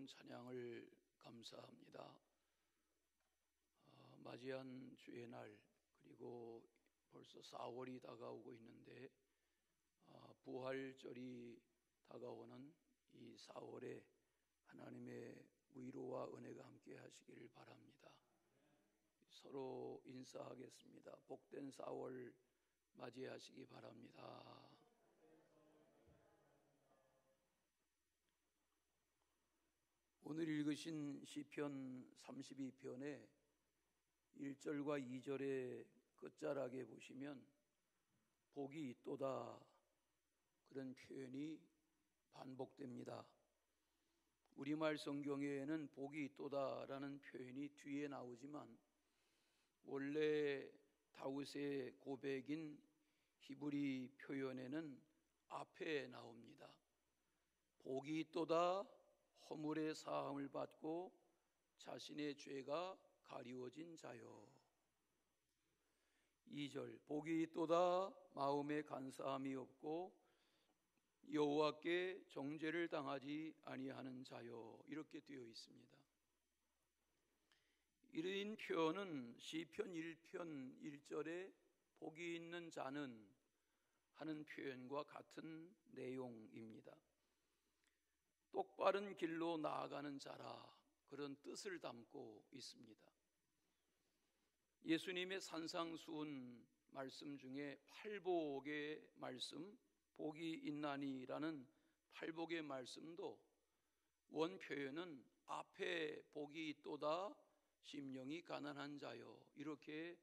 은혜로운 찬양을 감사합니다. 맞이한 주의 날, 그리고 벌써 4월이 다가오고 있는데 부활절이 다가오는 이 4월에 하나님의 위로와 은혜가 함께 하시기를 바랍니다. 서로 인사하겠습니다. 복된 4월 맞이하시기 바랍니다. 오늘 읽으신 시편 32편의 1절과 2절의 끝자락에 보시면 복이 있도다 그런 표현이 반복됩니다. 우리말 성경에는 복이 있도다라는 표현이 뒤에 나오지만 원래 다윗의 고백인 히브리 표현에는 앞에 나옵니다. 복이 있도다 허물의 사함을 받고 자신의 죄가 가리워진 자요. 2절 복이 있도다 마음에 간사함이 없고 여호와께 정죄를 당하지 아니하는 자요. 이렇게 되어 있습니다. 이런 표현은 시편 1편 1절에 복이 있는 자는 하는 표현과 같은 내용입니다. 똑바른 길로 나아가는 자라 그런 뜻을 담고 있습니다. 예수님의 산상수훈 말씀 중에 팔복의 말씀, 복이 있나니라는 팔복의 말씀도 원 표현은 앞에 복이 있도다 심령이 가난한 자요 이렇게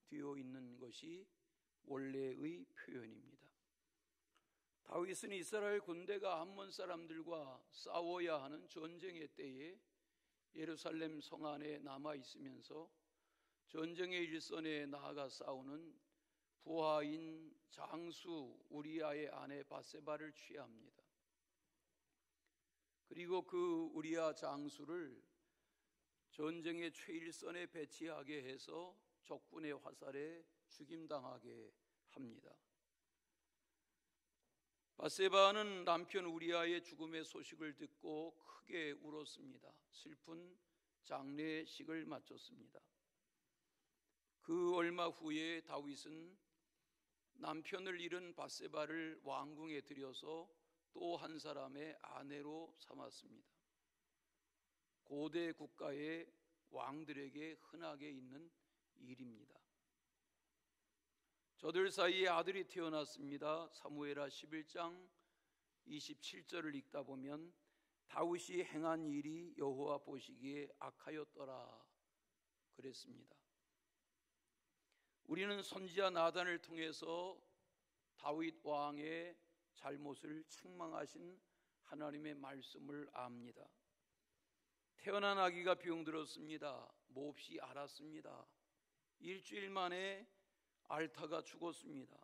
되어 있는 것이 원래의 표현입니다. 다윗은 이스라엘 군대가 암몬 사람들과 싸워야 하는 전쟁의 때에 예루살렘 성 안에 남아 있으면서 전쟁의 일선에 나아가 싸우는 부하인 장수 우리아의 아내 밧세바를 취합니다. 그리고 그 우리아 장수를 전쟁의 최일선에 배치하게 해서 적군의 화살에 죽임당하게 합니다. 밧세바는 남편 우리아의 죽음의 소식을 듣고 크게 울었습니다. 슬픈 장례식을 마쳤습니다. 그 얼마 후에 다윗은 남편을 잃은 밧세바를 왕궁에 들여서 또 한 사람의 아내로 삼았습니다. 고대 국가의 왕들에게 흔하게 있는 일입니다. 저들 사이에 아들이 태어났습니다. 사무엘하 11장 27절을 읽다 보면 다윗이 행한 일이 여호와 보시기에 악하였더라 그랬습니다. 우리는 선지자 나단을 통해서 다윗 왕의 잘못을 책망하신 하나님의 말씀을 압니다. 태어난 아기가 병들었습니다. 몹시 앓았습니다. 일주일 만에 앓다가 죽었습니다.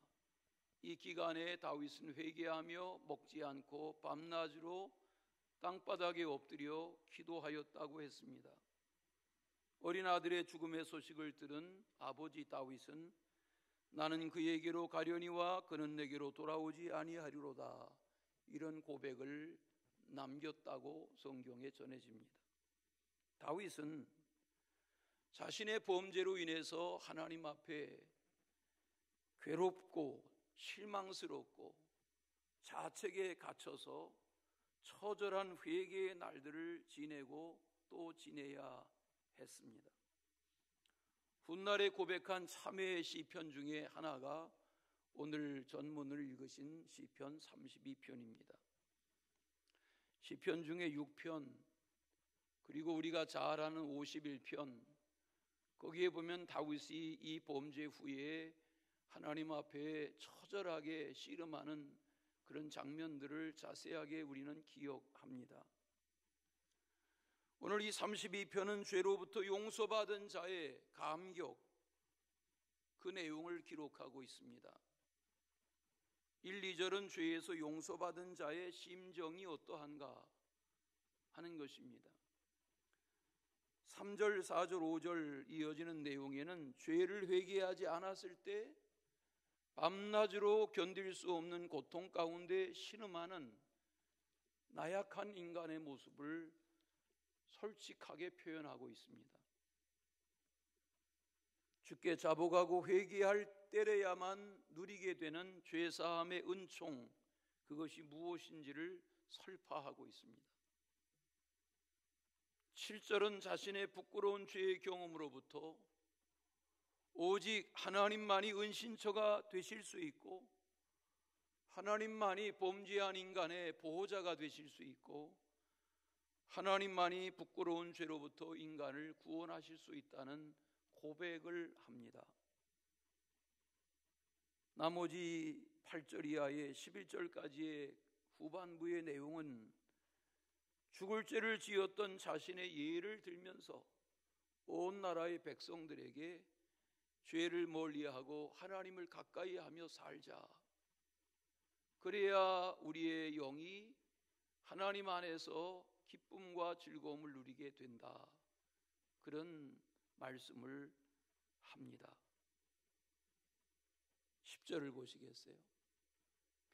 이 기간에 다윗은 회개하며 먹지 않고 밤낮으로 땅바닥에 엎드려 기도하였다고 했습니다. 어린 아들의 죽음의 소식을 들은 아버지 다윗은 나는 그에게로 가려니와 그는 내게로 돌아오지 아니하리로다 이런 고백을 남겼다고 성경에 전해집니다. 다윗은 자신의 범죄로 인해서 하나님 앞에 괴롭고 실망스럽고 자책에 갇혀서 처절한 회개의 날들을 지내고 또 지내야 했습니다. 훗날에 고백한 참회의 시편 중에 하나가 오늘 전문을 읽으신 시편 32편입니다. 시편 중에 6편 그리고 우리가 잘 아는 51편 거기에 보면 다윗이 이 범죄 후에 하나님 앞에 처절하게 씨름하는 그런 장면들을 자세하게 우리는 기억합니다. 오늘 이 32편은 죄로부터 용서받은 자의 감격 그 내용을 기록하고 있습니다. 1, 2절은 죄에서 용서받은 자의 심정이 어떠한가 하는 것입니다. 3절, 4절, 5절 이어지는 내용에는 죄를 회개하지 않았을 때 밤낮으로 견딜 수 없는 고통 가운데 신음하는 나약한 인간의 모습을 솔직하게 표현하고 있습니다. 주께 자복하고 회개할 때래야만 누리게 되는 죄사함의 은총, 그것이 무엇인지를 설파하고 있습니다. 7절은 자신의 부끄러운 죄의 경험으로부터 오직 하나님만이 은신처가 되실 수 있고 하나님만이 범죄한 인간의 보호자가 되실 수 있고 하나님만이 부끄러운 죄로부터 인간을 구원하실 수 있다는 고백을 합니다. 나머지 8절 이하의 11절까지의 후반부의 내용은 죽을 죄를 지었던 자신의 예를 들면서 온 나라의 백성들에게 죄를 멀리하고 하나님을 가까이 하며 살자. 그래야 우리의 영이 하나님 안에서 기쁨과 즐거움을 누리게 된다. 그런 말씀을 합니다. 10절을 보시겠어요?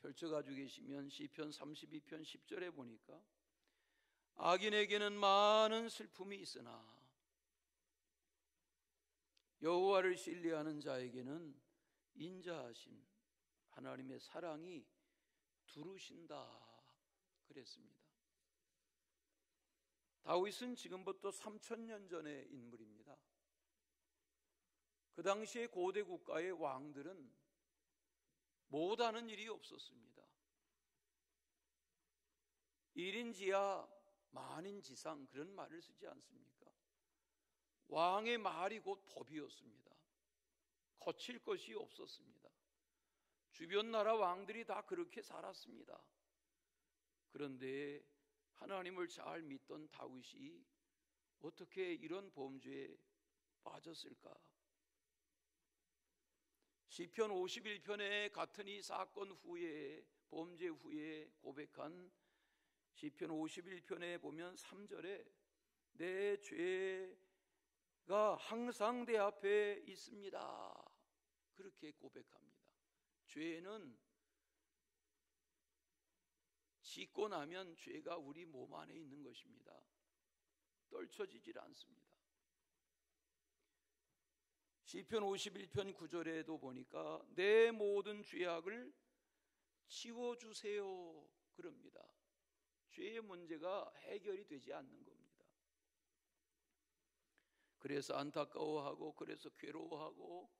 펼쳐가지고 계시면 시편 32편 10절에 보니까 악인에게는 많은 슬픔이 있으나 여호와를 신뢰하는 자에게는 인자하심, 하나님의 사랑이 두루신다 그랬습니다. 다윗은 지금부터 3000년 전의 인물입니다. 그 당시에 고대 국가의 왕들은 못하는 일이 없었습니다. 일인지하 만인지상 그런 말을 쓰지 않습니까? 왕의 말이 곧 법이었습니다. 거칠 것이 없었습니다. 주변 나라 왕들이 다 그렇게 살았습니다. 그런데 하나님을 잘 믿던 다윗이 어떻게 이런 범죄에 빠졌을까? 시편 51편의 같은 이 사건 후에 범죄 후에 고백한 시편 51편에 보면 3절에 내 죄가 항상 내 앞에 있습니다. 그렇게 고백합니다. 죄는 짓고 나면 죄가 우리 몸 안에 있는 것입니다. 떨쳐지질 않습니다. 시편 51편 9절에도 보니까 내 모든 죄악을 지워주세요 그럽니다. 죄의 문제가 해결이 되지 않는 겁니다. 그래서 안타까워하고 그래서 괴로워하고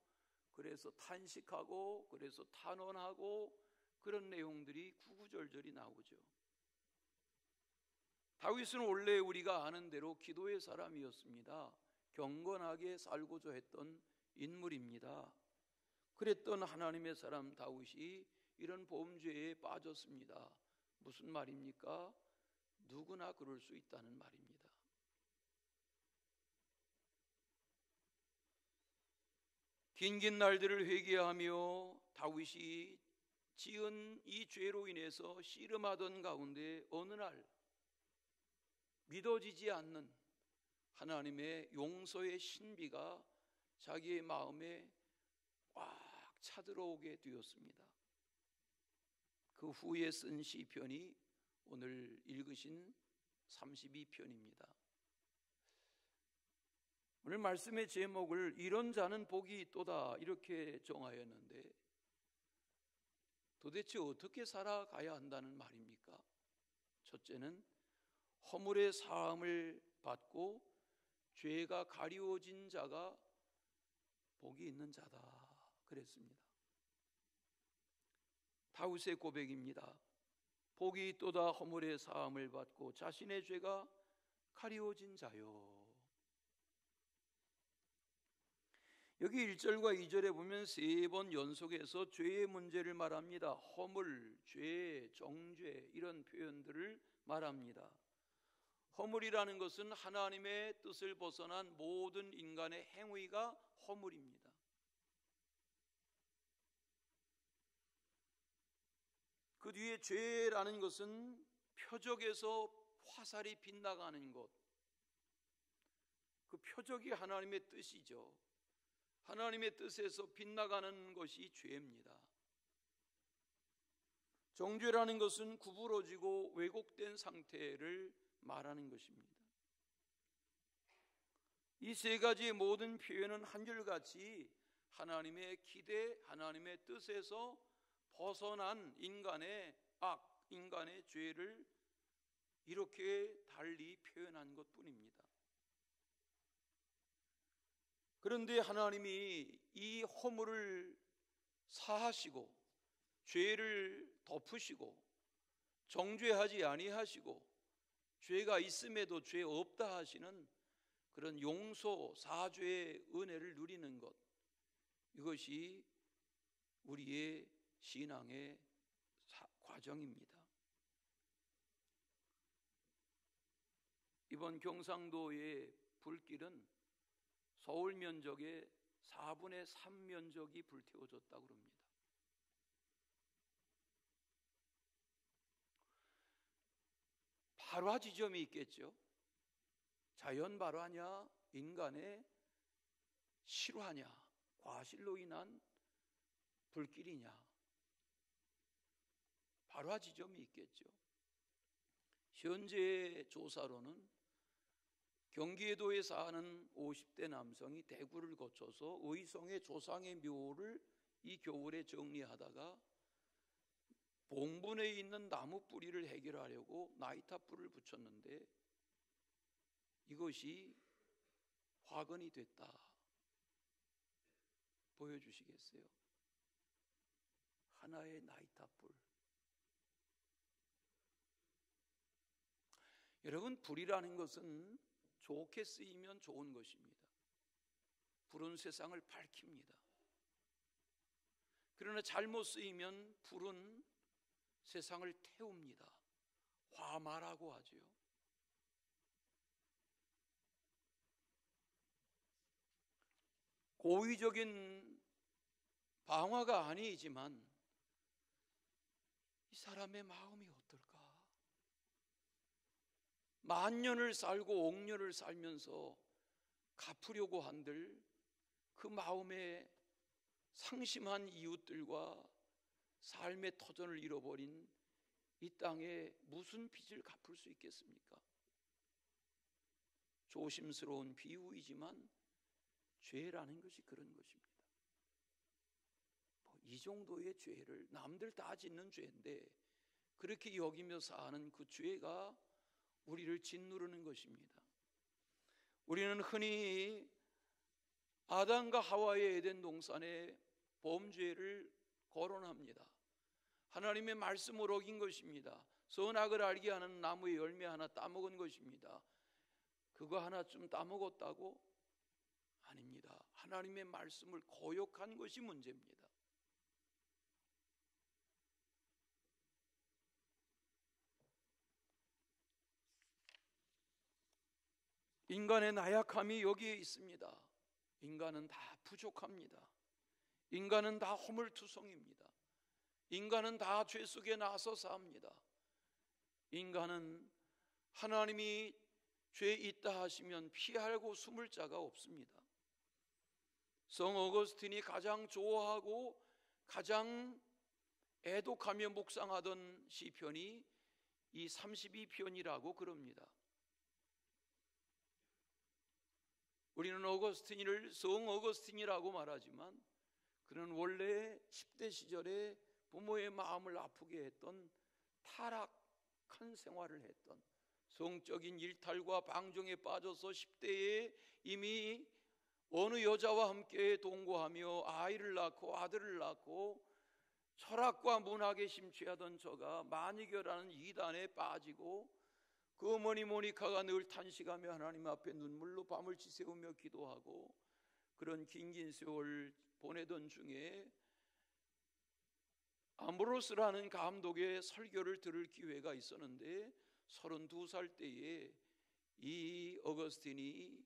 그래서 탄식하고 그래서 탄원하고 그런 내용들이 구구절절이 나오죠. 다윗은 원래 우리가 아는 대로 기도의 사람이었습니다. 경건하게 살고자 했던 인물입니다. 그랬던 하나님의 사람 다윗이 이런 범죄에 빠졌습니다. 무슨 말입니까? 누구나 그럴 수 있다는 말입니다. 긴긴 날들을 회개하며 다윗이 지은 이 죄로 인해서 씨름하던 가운데 어느 날 믿어지지 않는 하나님의 용서의 신비가 자기의 마음에 꽉 차들어오게 되었습니다. 그 후에 쓴 시편이 오늘 읽으신 32편입니다. 오늘 말씀의 제목을 이런 자는 복이 있도다 이렇게 정하였는데 도대체 어떻게 살아가야 한다는 말입니까? 첫째는 허물의 사함을 받고 죄가 가리워진 자가 복이 있는 자다 그랬습니다. 다윗의 고백입니다. 복이 있도다 허물의 사함을 받고 자신의 죄가 가리워진 자요. 여기 1절과 2절에 보면 3번 연속해서 죄의 문제를 말합니다. 허물, 죄, 정죄 이런 표현들을 말합니다. 허물이라는 것은 하나님의 뜻을 벗어난 모든 인간의 행위가 허물입니다. 그 뒤에 죄라는 것은 표적에서 화살이 빗나가는 것, 그 표적이 하나님의 뜻이죠. 하나님의 뜻에서 빗나가는 것이 죄입니다. 정죄라는 것은 구부러지고 왜곡된 상태를 말하는 것입니다. 이 세 가지의 모든 표현은 한결같이 하나님의 기대, 하나님의 뜻에서 벗어난 인간의 악, 인간의 죄를 이렇게 달리 표현한 것뿐입니다. 그런데 하나님이 이 허물을 사하시고 죄를 덮으시고 정죄하지 아니하시고 죄가 있음에도 죄 없다 하시는 그런 용서, 사죄의 은혜를 누리는 것, 이것이 우리의 신앙의 과정입니다. 이번 경상도의 불길은 서울 면적의 4분의 3 면적이 불태워졌다고 합니다. 발화 지점이 있겠죠. 자연 발화냐, 인간의 실화냐, 과실로 인한 불길이냐, 발화 지점이 있겠죠. 현재 조사로는 경기도에 사는 50대 남성이 대구를 거쳐서 의성의 조상의 묘를 이 겨울에 정리하다가 봉분에 있는 나무 뿌리를 해결하려고 나이탑 불을 붙였는데 이것이 화근이 됐다. 보여주시겠어요? 하나의 나이탑 불. 여러분, 불이라는 것은 좋게 쓰이면 좋은 것입니다. 불은 세상을 밝힙니다. 그러나 잘못 쓰이면 불은 세상을 태웁니다. 화마라고 하죠. 고의적인 방화가 아니지만 이 사람의 마음이 어떨까? 만년을 살고 옥년을 살면서 갚으려고 한들 그 마음에 상심한 이웃들과 삶의 터전을 잃어버린 이 땅에 무슨 빚을 갚을 수 있겠습니까? 조심스러운 비유이지만 죄라는 것이 그런 것입니다. 이 정도의 죄를 남들 다 짓는 죄인데 그렇게 여기며 사는 그 죄가 우리를 짓누르는 것입니다. 우리는 흔히 아담과 하와의 에덴 동산에 범죄를 거론합니다. 하나님의 말씀을 어긴 것입니다. 선악을 알게 하는 나무의 열매 하나 따먹은 것입니다. 그거 하나쯤 따먹었다고? 아닙니다. 하나님의 말씀을 거역한 것이 문제입니다. 인간의 나약함이 여기에 있습니다. 인간은 다 부족합니다. 인간은 다 허물투성입니다. 인간은 다 죄 속에 나서 삽니다. 인간은 하나님이 죄 있다 하시면 피하고 숨을 자가 없습니다. 성 어거스틴이 가장 좋아하고 가장 애독하며 묵상하던 시편이 이 32편이라고 그럽니다. 우리는 어거스틴을 성 어거스틴이라고 말하지만 그는 원래 10대 시절에 부모의 마음을 아프게 했던 타락한 생활을 했던 성적인 일탈과 방종에 빠져서 10대에 이미 어느 여자와 함께 동거하며 아이를 낳고 아들을 낳고 철학과 문학에 심취하던 저가 마니교라는 이단에 빠지고 그 어머니 모니카가 늘 탄식하며 하나님 앞에 눈물로 밤을 지새우며 기도하고 그런 긴 세월 보내던 중에 암브로스라는 감독의 설교를 들을 기회가 있었는데 32살 때에 이 어거스틴이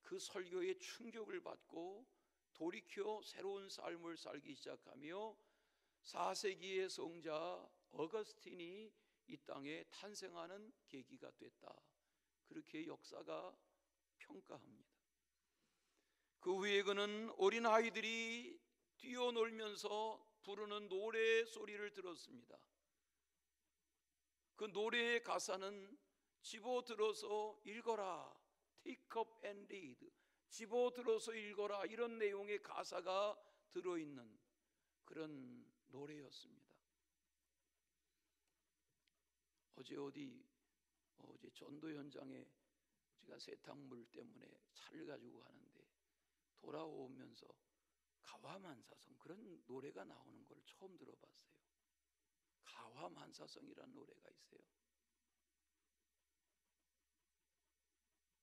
그 설교에 충격을 받고 돌이켜 새로운 삶을 살기 시작하며 4세기의 성자 어거스틴이 이 땅에 탄생하는 계기가 됐다. 그렇게 역사가 평가합니다. 그 후에 그는 어린 아이들이 뛰어놀면서 부르는 노래 소리를 들었습니다. 그 노래의 가사는 집어들어서 읽어라. Take up and read. 집어들어서 읽어라, 이런 내용의 가사가 들어있는 그런 노래였습니다. 어제 전도 현장에 제가 세탁물 때문에 차를 가지고 가는데 돌아오면서 가화만사성, 그런 노래가 나오는 걸 처음 들어봤어요. 가화만사성이라는 노래가 있어요.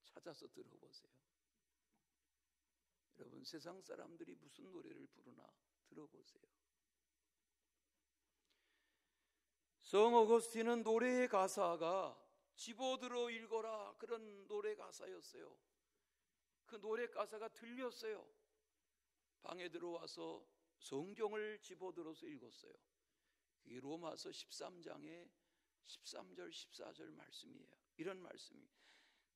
찾아서 들어보세요. 여러분, 세상 사람들이 무슨 노래를 부르나 들어보세요. 성 어거스틴은 노래의 가사가 집어들어 읽어라, 그런 노래 가사였어요. 그 노래 가사가 들렸어요. 방에 들어와서 성경을 집어들어서 읽었어요. 그게 로마서 13장의 13절 14절 말씀이에요. 이런 말씀이: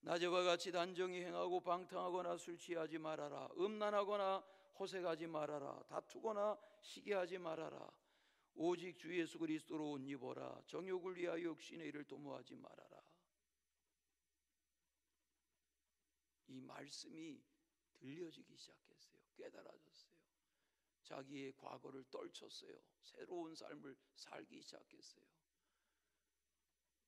낮에와 같이 단정히 행하고 방탕하거나 술 취하지 말아라. 음란하거나 호색하지 말아라. 다투거나 시기하지 말아라. 오직 주 예수 그리스도로 옷 입어라. 정욕을 위하여 육신의 일을 도모하지 말아라. 이 말씀이 들려지기 시작했어요. 깨달아졌어요. 자기의 과거를 떨쳤어요. 새로운 삶을 살기 시작했어요.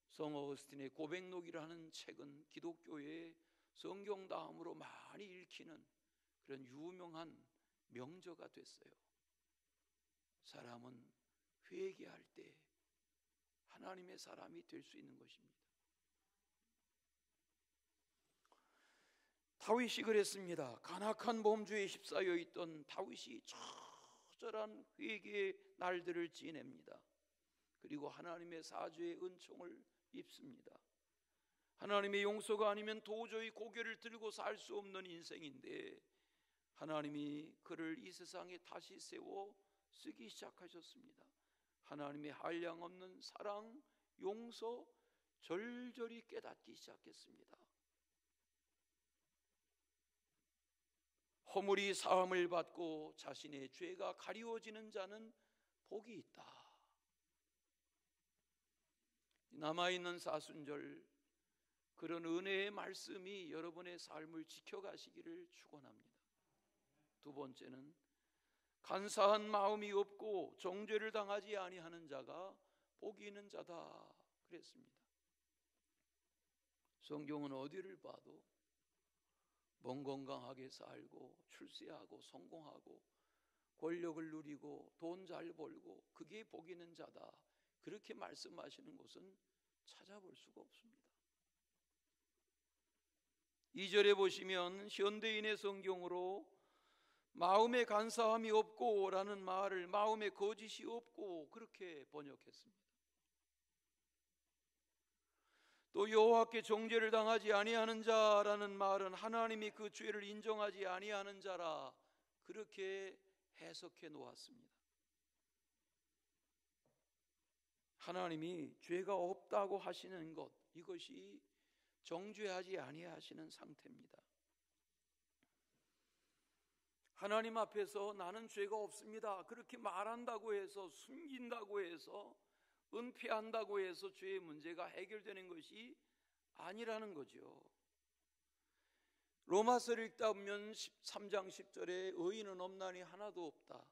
성 어거스틴의 고백록이라는 책은 기독교의 성경 다음으로 많이 읽히는 그런 유명한 명저가 됐어요. 사람은 회개할 때 하나님의 사람이 될 수 있는 것입니다. 다윗이 그랬습니다. 간악한 범주에 휩싸여 있던 다윗이 처절한 회개의 날들을 지냅니다. 그리고 하나님의 사죄의 은총을 입습니다. 하나님의 용서가 아니면 도저히 고개를 들고 살 수 없는 인생인데 하나님이 그를 이 세상에 다시 세워 쓰기 시작하셨습니다. 하나님의 한량없는 사랑, 용서 절절히 깨닫기 시작했습니다. 허물이 사함을 받고 자신의 죄가 가리워지는 자는 복이 있다. 남아있는 사순절, 그런 은혜의 말씀이 여러분의 삶을 지켜가시기를 축원합니다. 두 번째는 간사한 마음이 없고 정죄를 당하지 아니하는 자가 복이 있는 자다 그랬습니다. 성경은 어디를 봐도 몸 건강하게 살고 출세하고 성공하고 권력을 누리고 돈 잘 벌고 그게 복 있는 자다, 그렇게 말씀하시는 곳은 찾아볼 수가 없습니다. 2절에 보시면 현대인의 성경으로 마음에 간사함이 없고 라는 말을 마음에 거짓이 없고 그렇게 번역했습니다. 또 여호와께 정죄를 당하지 아니하는 자라는 말은 하나님이 그 죄를 인정하지 아니하는 자라, 그렇게 해석해 놓았습니다. 하나님이 죄가 없다고 하시는 것, 이것이 정죄하지 아니하시는 상태입니다. 하나님 앞에서 나는 죄가 없습니다, 그렇게 말한다고 해서, 숨긴다고 해서, 은폐한다고 해서 죄의 문제가 해결되는 것이 아니라는 거죠. 로마서를 읽다 보면 3장 10절에 의인은 없나니 하나도 없다.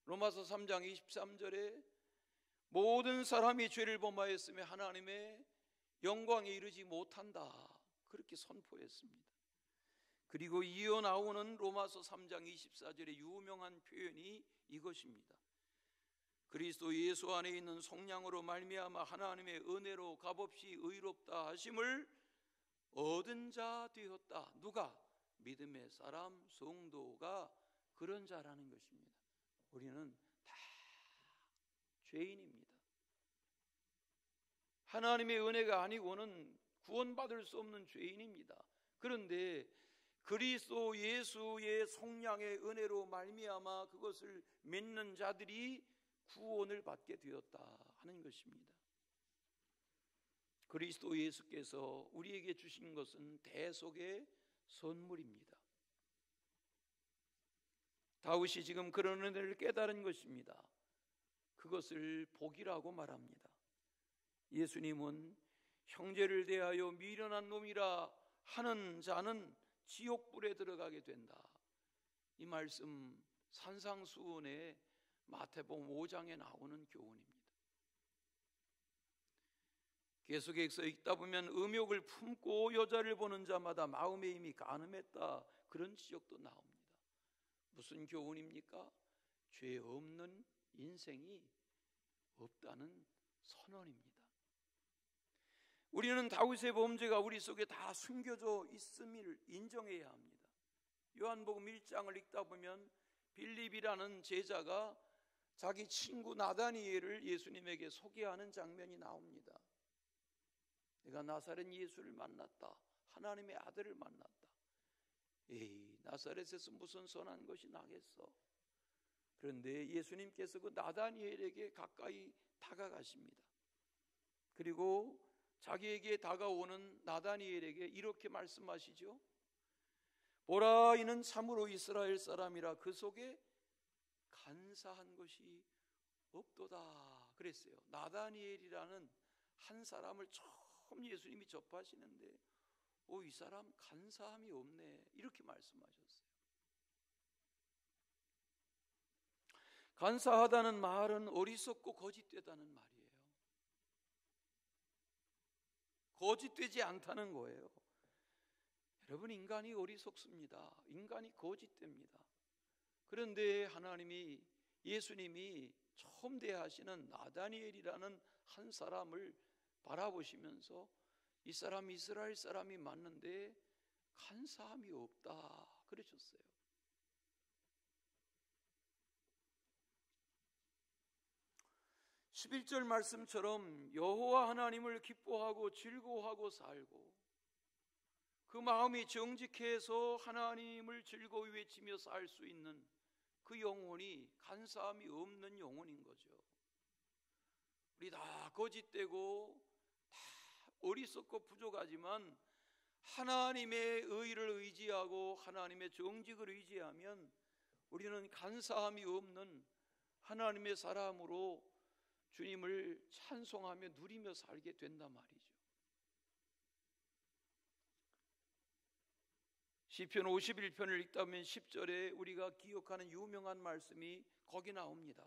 로마서 3장 23절에 모든 사람이 죄를 범하였으며 하나님의 영광에 이르지 못한다, 그렇게 선포했습니다. 그리고 이어 나오는 로마서 3장 24절의 유명한 표현이 이것입니다. 그리스도 예수 안에 있는 성령으로 말미암아 하나님의 은혜로 값없이 의롭다 하심을 얻은 자 되었다. 누가? 믿음의 사람, 성도가 그런 자라는 것입니다. 우리는 다 죄인입니다. 하나님의 은혜가 아니고는 구원받을 수 없는 죄인입니다. 그런데 그리스도 예수의 성령의 은혜로 말미암아 그것을 믿는 자들이 구원을 받게 되었다 하는 것입니다. 그리스도 예수께서 우리에게 주신 것은 대속의 선물입니다. 다윗이 지금 그런 은혜를 깨달은 것입니다. 그것을 복이라고 말합니다. 예수님은 형제를 대하여 미련한 놈이라 하는 자는 지옥불에 들어가게 된다. 이 말씀 산상수훈의 마태복음 5장에 나오는 교훈입니다. 계속해서 읽다 보면 음욕을 품고 여자를 보는 자마다 마음에 이미 간음했다, 그런 지적도 나옵니다. 무슨 교훈입니까? 죄 없는 인생이 없다는 선언입니다. 우리는 다윗의 범죄가 우리 속에 다 숨겨져 있음을 인정해야 합니다. 요한복음 1장을 읽다 보면 빌립이라는 제자가 자기 친구 나다니엘을 예수님에게 소개하는 장면이 나옵니다. 내가 나사렛 예수를 만났다. 하나님의 아들을 만났다. 에이, 나사렛에서 무슨 선한 것이 나겠어. 그런데 예수님께서 그 나다니엘에게 가까이 다가가십니다. 그리고 자기에게 다가오는 나다니엘에게 이렇게 말씀하시죠. 보라, 이는 참으로 이스라엘 사람이라 그 속에 간사한 것이 없도다 그랬어요. 나다니엘이라는 한 사람을 처음 예수님이 접하시는데 이 사람 간사함이 없네, 이렇게 말씀하셨어요. 간사하다는 말은 어리석고 거짓되다는 말이에요. 거짓되지 않다는 거예요. 여러분, 인간이 어리석습니다. 인간이 거짓됩니다. 그런데 하나님이, 예수님이 처음 대하시는 나다니엘이라는 한 사람을 바라보시면서 이 사람 이스라엘 사람이 맞는데 간사함이 없다 그러셨어요. (11절) 말씀처럼 여호와 하나님을 기뻐하고 즐거워하고 살고 그 마음이 정직해서 하나님을 즐거이 외치며 살 수 있는 그 영혼이 간사함이 없는 영혼인 거죠. 우리 다 거짓되고 다 어리석고 부족하지만 하나님의 의를 의지하고 하나님의 정직을 의지하면 우리는 간사함이 없는 하나님의 사람으로 주님을 찬송하며 누리며 살게 된단 말이죠. 시편 51편을 읽다 보면 10절에 우리가 기억하는 유명한 말씀이 거기 나옵니다.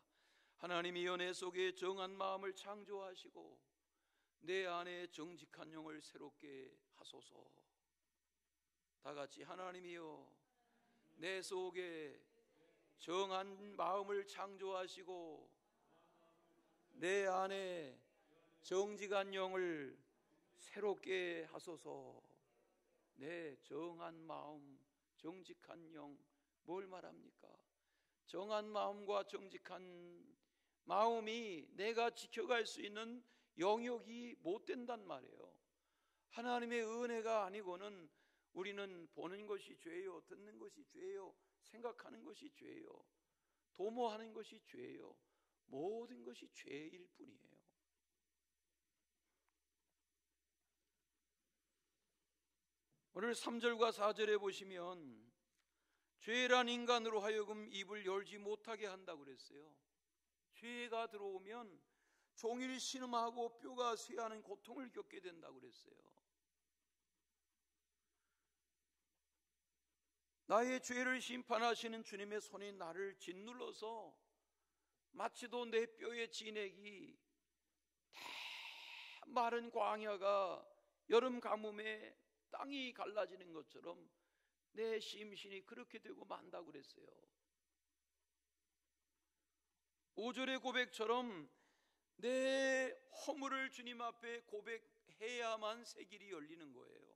하나님이 연애 속에 정한 마음을 창조하시고 내 안에 정직한 영을 새롭게 하소서. 다 같이 하나님이여 내 속에 정한 마음을 창조하시고 내 안에 정직한 영을 새롭게 하소서. 내 정한 마음, 정직한 영, 뭘 말합니까? 정한 마음과 정직한 마음이 내가 지켜갈 수 있는 영역이 못 된단 말이에요. 하나님의 은혜가 아니고는 우리는 보는 것이 죄요, 듣는 것이 죄요, 생각하는 것이 죄요, 도모하는 것이 죄요, 모든 것이 죄일 뿐이에요. 오늘 3절과 4절에 보시면 죄란 인간으로 하여금 입을 열지 못하게 한다고 그랬어요. 죄가 들어오면 종일 신음하고 뼈가 쇠하는 고통을 겪게 된다고 그랬어요. 나의 죄를 심판하시는 주님의 손이 나를 짓눌러서 마치도 내 뼈의 진액이 마른 광야가 여름 가뭄에 땅이 갈라지는 것처럼 내 심신이 그렇게 되고 만다고 그랬어요. 5절의 고백처럼 내 허물을 주님 앞에 고백해야만 새 길이 열리는 거예요.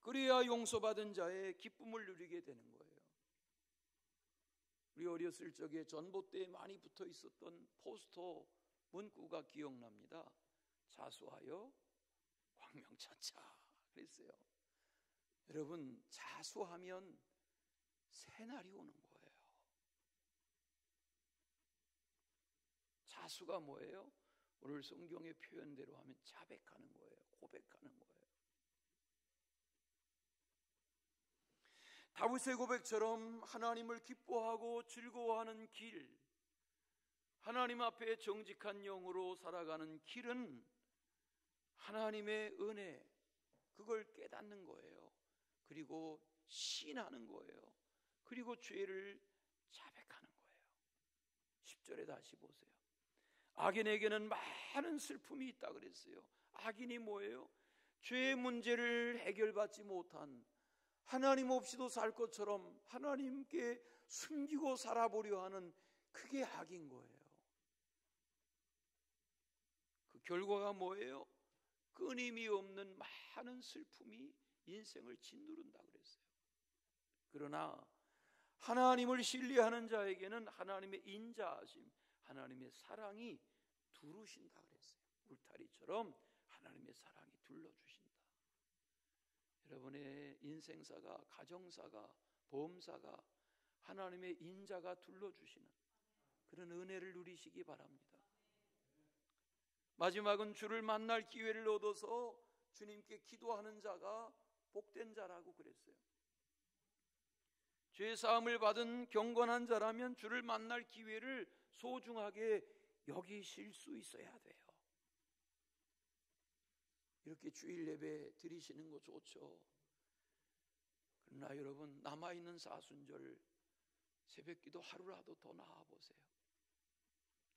그래야 용서받은 자의 기쁨을 누리게 되는 거예요. 우리 어렸을 적에 전봇대에 많이 붙어 있었던 포스터 문구가 기억납니다. 자수하여 광명 찾자 그랬어요. 여러분, 자수하면 새날이 오는 거예요. 자수가 뭐예요? 오늘 성경의 표현대로 하면 자백하는 거예요. 고백하는 거예요. 다윗의 고백처럼 하나님을 기뻐하고 즐거워하는 길, 하나님 앞에 정직한 영으로 살아가는 길은 하나님의 은혜, 그걸 깨닫는 거예요. 그리고 시인하는 거예요. 그리고 죄를 자백하는 거예요. 10절에 다시 보세요. 악인에게는 많은 슬픔이 있다 그랬어요. 악인이 뭐예요? 죄의 문제를 해결받지 못한, 하나님 없이도 살 것처럼 하나님께 숨기고 살아보려 하는, 그게 악인 거예요. 그 결과가 뭐예요? 끊임이 없는 많은 슬픔이 인생을 짓누른다 그랬어요. 그러나 하나님을 신뢰하는 자에게는 하나님의 인자하심, 하나님의 사랑이 두르신다 그랬어요. 울타리처럼 하나님의 사랑이 둘러주신다. 여러분의 인생사가, 가정사가, 보험사가 하나님의 인자가 둘러주시는 그런 은혜를 누리시기 바랍니다. 마지막은 주를 만날 기회를 얻어서 주님께 기도하는 자가 복된 자라고 그랬어요. 죄 사함을 받은 경건한 자라면 주를 만날 기회를 소중하게 여기실 수 있어야 돼요. 이렇게 주일 예배 드리시는 거 좋죠. 그러나 여러분, 남아있는 사순절 새벽기도 하루라도 더 나와보세요.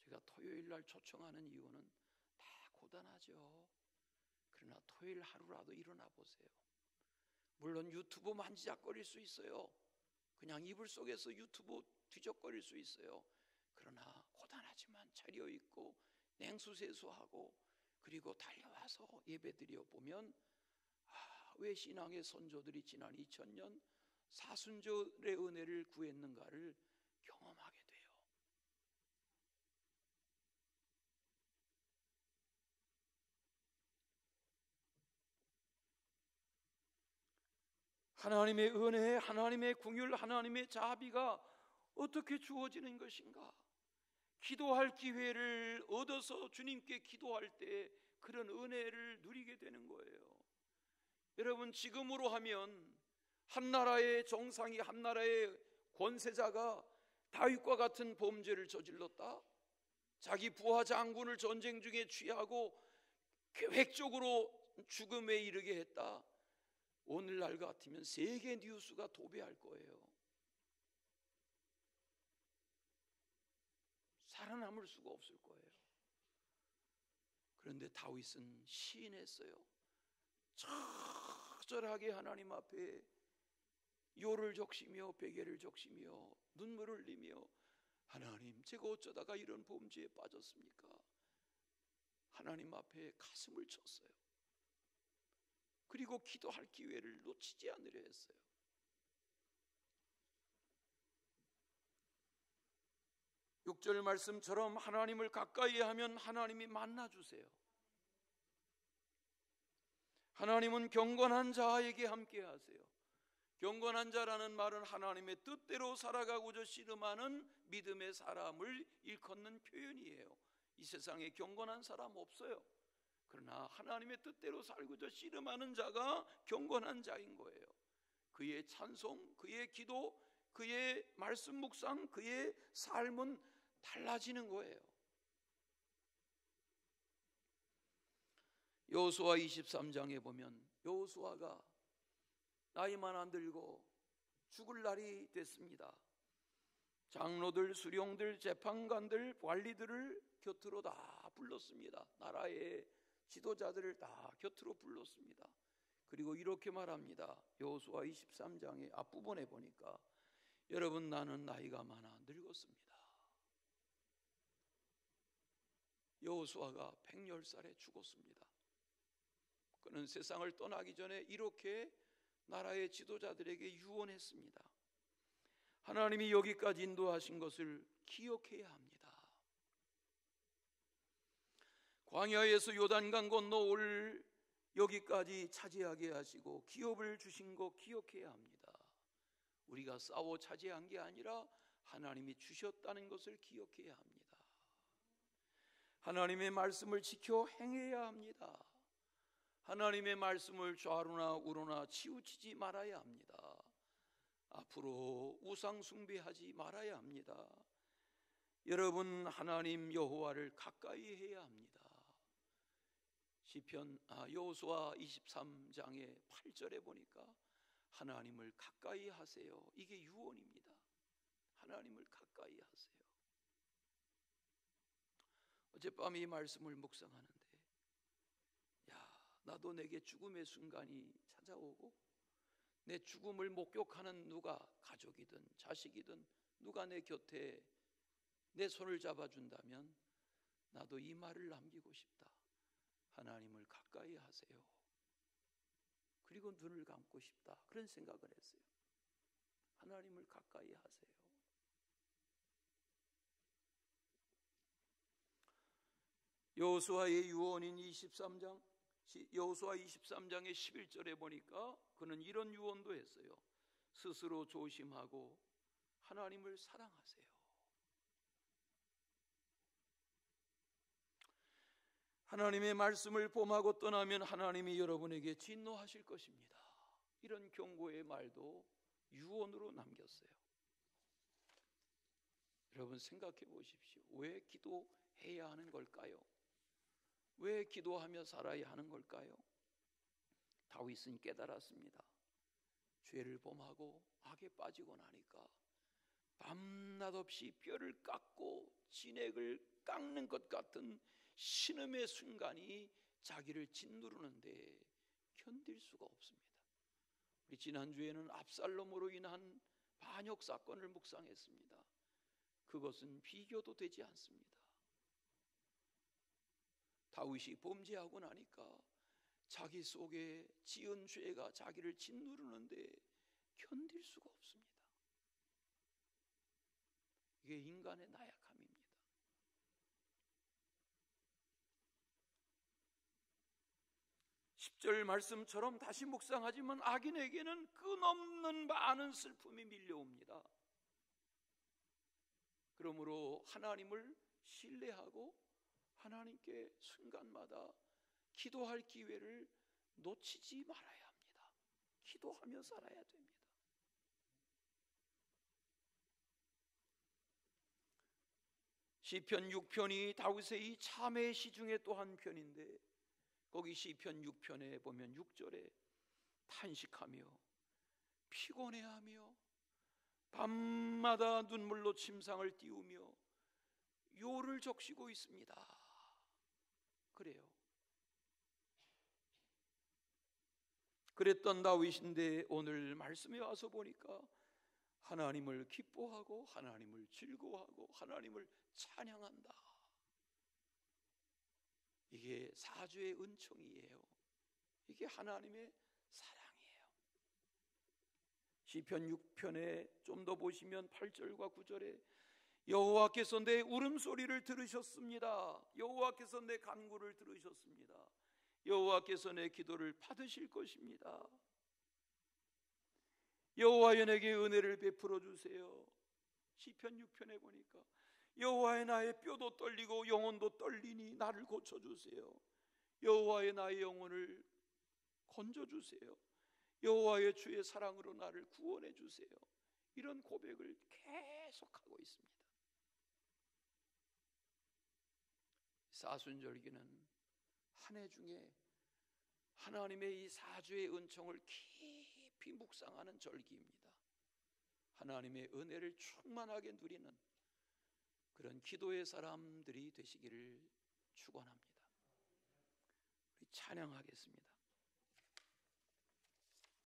제가 토요일날 초청하는 이유는 다 고단하죠. 그러나 토요일 하루라도 일어나 보세요. 물론 유튜브 만지작거릴 수 있어요. 그냥 이불 속에서 유튜브 뒤적거릴 수 있어요. 그러나 고단하지만 차려입고 냉수세수하고 그리고 달려와서 예배드려 보면, 왜 신앙의 선조들이 지난 2000년 사순절의 은혜를 구했는가를 경험하게 돼요. 하나님의 은혜, 하나님의 긍휼, 하나님의 자비가 어떻게 주어지는 것인가? 기도할 기회를 얻어서 주님께 기도할 때 그런 은혜를 누리게 되는 거예요. 여러분, 지금으로 하면 한 나라의 정상이, 한 나라의 권세자가 다윗과 같은 범죄를 저질렀다, 자기 부하 장군을 전쟁 중에 취하고 계획적으로 죽음에 이르게 했다, 오늘날 같으면 세계 뉴스가 도배할 거예요. 살아남을 수가 없을 거예요. 그런데 다윗은 시인했어요. 처절하게 하나님 앞에 요를 적시며 베개를 적시며 눈물을 흘리며, 하나님, 제가 어쩌다가 이런 범죄에 빠졌습니까? 하나님 앞에 가슴을 쳤어요. 그리고 기도할 기회를 놓치지 않으려 했어요. 육 절 말씀처럼 하나님을 가까이 하면 하나님이 만나주세요. 하나님은 경건한 자에게 함께 하세요. 경건한 자라는 말은 하나님의 뜻대로 살아가고자 씨름하는 믿음의 사람을 일컫는 표현이에요. 이 세상에 경건한 사람 없어요. 그러나 하나님의 뜻대로 살고자 씨름하는 자가 경건한 자인 거예요. 그의 찬송, 그의 기도, 그의 말씀 묵상, 그의 삶은 달라지는 거예요. 여호수아 23장에 보면 여호수아가 나이만 안 들고 죽을 날이 됐습니다. 장로들, 수령들, 재판관들, 관리들을 곁으로 다 불렀습니다. 나라의 지도자들을 다 곁으로 불렀습니다. 그리고 이렇게 말합니다. 여호수아 23장의 앞부분에 보니까, 여러분, 나는 나이가 많아 늙었습니다. 여호수아가 110살에 죽었습니다. 그는 세상을 떠나기 전에 이렇게 나라의 지도자들에게 유언했습니다. 하나님이 여기까지 인도하신 것을 기억해야 합니다. 광야에서 요단강 건너 올 여기까지 차지하게 하시고 기업을 주신 거 기억해야 합니다. 우리가 싸워 차지한 게 아니라 하나님이 주셨다는 것을 기억해야 합니다. 하나님의 말씀을 지켜 행해야 합니다. 하나님의 말씀을 좌로나 우로나 치우치지 말아야 합니다. 앞으로 우상 숭배하지 말아야 합니다. 여러분, 하나님 여호와를 가까이 해야 합니다. 시편 여호수아 23장의 8절에 보니까 하나님을 가까이 하세요. 이게 유언입니다. 하나님을 가까이 하세요. 어젯밤 이 말씀을 묵상하는데, 나도 내게 죽음의 순간이 찾아오고 내 죽음을 목격하는 누가, 가족이든 자식이든 누가 내 곁에 내 손을 잡아준다면 나도 이 말을 남기고 싶다. 하나님을 가까이 하세요. 그리고 눈을 감고 싶다. 그런 생각을 했어요. 하나님을 가까이 하세요. 여호수아의 유언인 23장, 여호수아 23장의 11절에 보니까 그는 이런 유언도 했어요. 스스로 조심하고 하나님을 사랑하세요. 하나님의 말씀을 범하고 떠나면 하나님이 여러분에게 진노하실 것입니다. 이런 경고의 말도 유언으로 남겼어요. 여러분 생각해 보십시오. 왜 기도해야 하는 걸까요? 왜 기도하며 살아야 하는 걸까요? 다윗은 깨달았습니다. 죄를 범하고 악에 빠지고 나니까 밤낮 없이 뼈를 깎고 진액을 깎는 것 같은 신음의 순간이 자기를 짓누르는데 견딜 수가 없습니다. 우리 지난주에는 압살롬으로 인한 반역 사건을 묵상했습니다. 그것은 비교도 되지 않습니다. 다윗이 범죄하고 나니까 자기 속에 지은 죄가 자기를 짓누르는데 견딜 수가 없습니다. 이게 인간의 나약함입니다. 10절 말씀처럼 다시 묵상하지만 악인에게는 끝없는 많은 슬픔이 밀려옵니다. 그러므로 하나님을 신뢰하고 하나님께 순간마다 기도할 기회를 놓치지 말아야 합니다. 기도하며 살아야 됩니다. 시편 6편이 다윗의 이 참회의 시 중에 또 한 편인데, 거기 시편 6편에 보면 6절에 탄식하며 피곤해하며 밤마다 눈물로 침상을 띄우며 요를 적시고 있습니다. 그래요. 그랬던 다윗인데 오늘 말씀에 와서 보니까 하나님을 기뻐하고 하나님을 즐거워하고 하나님을 찬양한다. 이게 사주의 은총이에요. 이게 하나님의 사랑이에요. 시편 6편에 좀 더 보시면 8절과 9절에 여호와께서 내 울음소리를 들으셨습니다. 여호와께서 내 간구를 들으셨습니다. 여호와께서 내 기도를 받으실 것입니다. 여호와여 내게 은혜를 베풀어 주세요. 시편 6편에 보니까 여호와의 나의 뼈도 떨리고 영혼도 떨리니 나를 고쳐주세요. 여호와의 나의 영혼을 건져주세요. 여호와의 주의 사랑으로 나를 구원해 주세요. 이런 고백을 계속하고 있습니다. 사순절기는 한 해 중에 하나님의 이 사주의 은총을 깊이 묵상하는 절기입니다. 하나님의 은혜를 충만하게 누리는 그런 기도의 사람들이 되시기를 축원합니다. 우리 찬양하겠습니다.